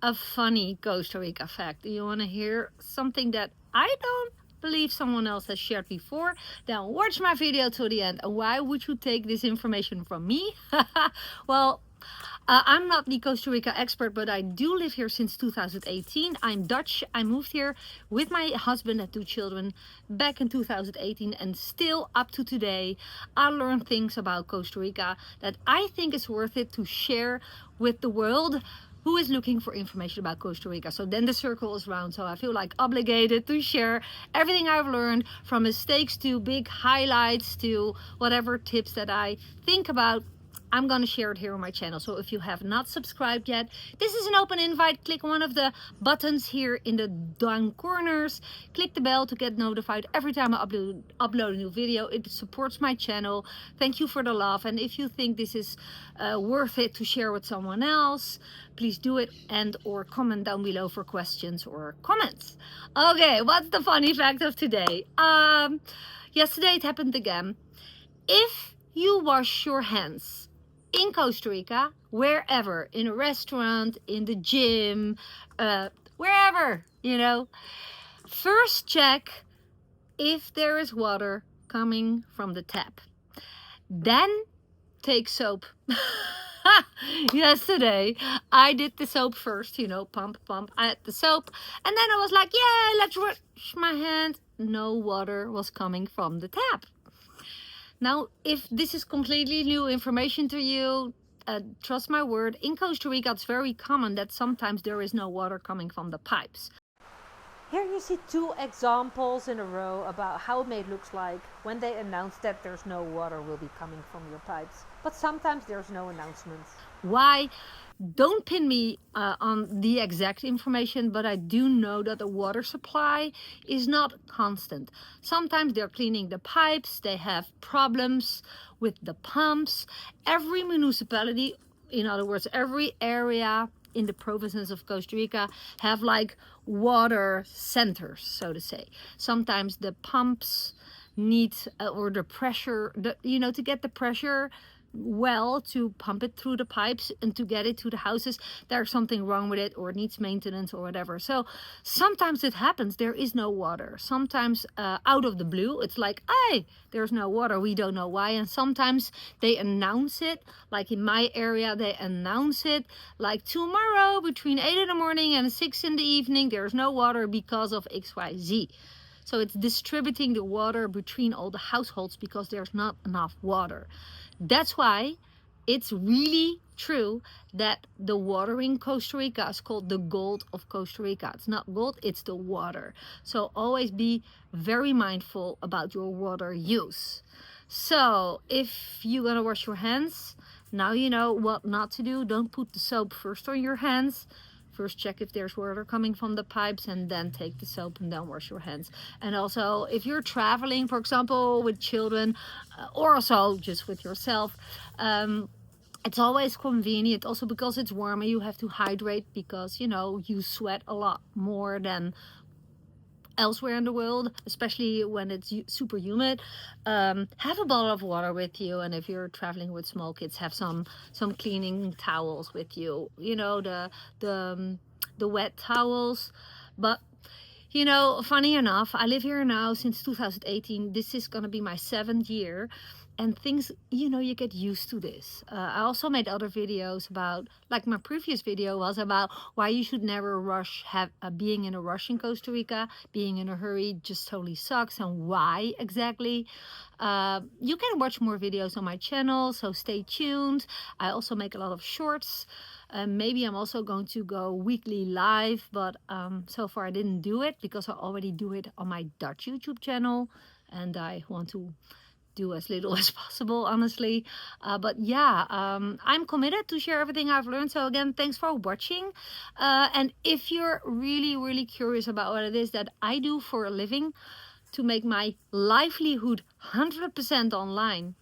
a funny Costa Rica fact. Do you want to hear something that I don't believe someone else has shared before? Then watch my video to the end. And why would you take this information from me? Well, I'm not the Costa Rica expert, but I do live here since 2018. I'm Dutch. I moved here with my husband and 2 children back in 2018, and still up to today, I learned things about Costa Rica that I think is worth it to share with the world who is looking for information about Costa Rica. So then the circle is round. So I feel like obligated to share everything I've learned, from mistakes to big highlights to whatever tips that I think about. I'm gonna share it here on my channel. So if you have not subscribed yet, this is an open invite. Click one of the buttons here in the down corners. Click the bell to get notified every time I upload a new video. It supports my channel. Thank you for the love. And if you think this is worth it to share with someone else, please do it, and or comment down below for questions or comments. Okay, what's the funny fact of today? Yesterday it happened again. If you wash your hands in Costa Rica, wherever, in a restaurant, in the gym, wherever, you know, first check if there is water coming from the tap. Then take soap. Yesterday I did the soap first, you know, pump. I had the soap, and then I was like, yeah, let's wash my hands. No water was coming from the tap. Now, if this is completely new information to you, trust my word, in Costa Rica it's very common that sometimes there is no water coming from the pipes. Here you see 2 examples in a row about how it may look like when they announce that there's no water will be coming from your pipes. But sometimes there's no announcements. Why? Don't pin me on the exact information, but I do know that the water supply is not constant. Sometimes they're cleaning the pipes, they have problems with the pumps. Every municipality, in other words, every area in the provinces of Costa Rica have like water centers, so to say. Sometimes the pumps need, or the pressure, you know, to get the pressure well to pump it through the pipes and to get it to the houses, there's something wrong with it, or it needs maintenance or whatever. So sometimes it happens, there is no water. Sometimes out of the blue it's like, hey, there's no water, we don't know why. And sometimes they announce it, like in my area they announce it like tomorrow between 8 in the morning and 6 in the evening there's no water because of XYZ. So it's distributing the water between all the households because there's not enough water. That's why it's really true that the water in Costa Rica is called the gold of Costa Rica. It's not gold, it's the water. So always be very mindful about your water use. So if you're gonna wash your hands, now you know what not to do. Don't put the soap first on your hands. First check if there's water coming from the pipes, and then take the soap and then wash your hands. And also if you're traveling, for example, with children, or also just with yourself, it's always convenient also because it's warmer. You have to hydrate because, you know, you sweat a lot more than elsewhere in the world, especially when it's super humid. Have a bottle of water with you, and if you're traveling with small kids, have some cleaning towels with you, you know, the wet towels. But you know, funny enough, I live here now since 2018. This is gonna be my 7th year, and things, you know, you get used to this. I also made other videos about, like my previous video was about why you should never rush, being in a rush in Costa Rica. Being in a hurry just totally sucks, and why exactly. You can watch more videos on my channel, so stay tuned. I also make a lot of shorts. Maybe I'm also going to go weekly live, but so far I didn't do it because I already do it on my Dutch YouTube channel, and I want to do as little as possible, honestly. But yeah, I'm committed to share everything I've learned. So again, thanks for watching. And if you're really curious about what it is that I do for a living to make my livelihood 100% online,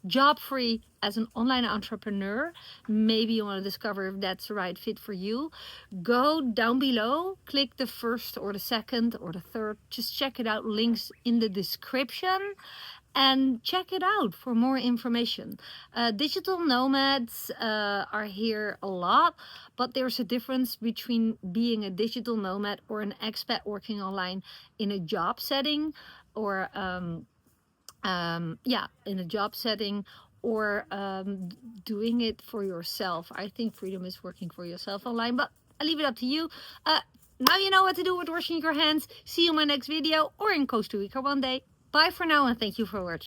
job-free as an online entrepreneur, maybe you want to discover if that's the right fit for you, go down below, click the first or the second or the third, just check it out, links in the description. and check it out for more information. Digital nomads are here a lot, but there's a difference between being a digital nomad or an expat working online in a job setting, or in a job setting, or doing it for yourself. I think freedom is working for yourself online, but I leave it up to you. Now you know what to do with washing your hands. See you in my next video or in Costa Rica one day. Bye for now, and thank you for watching.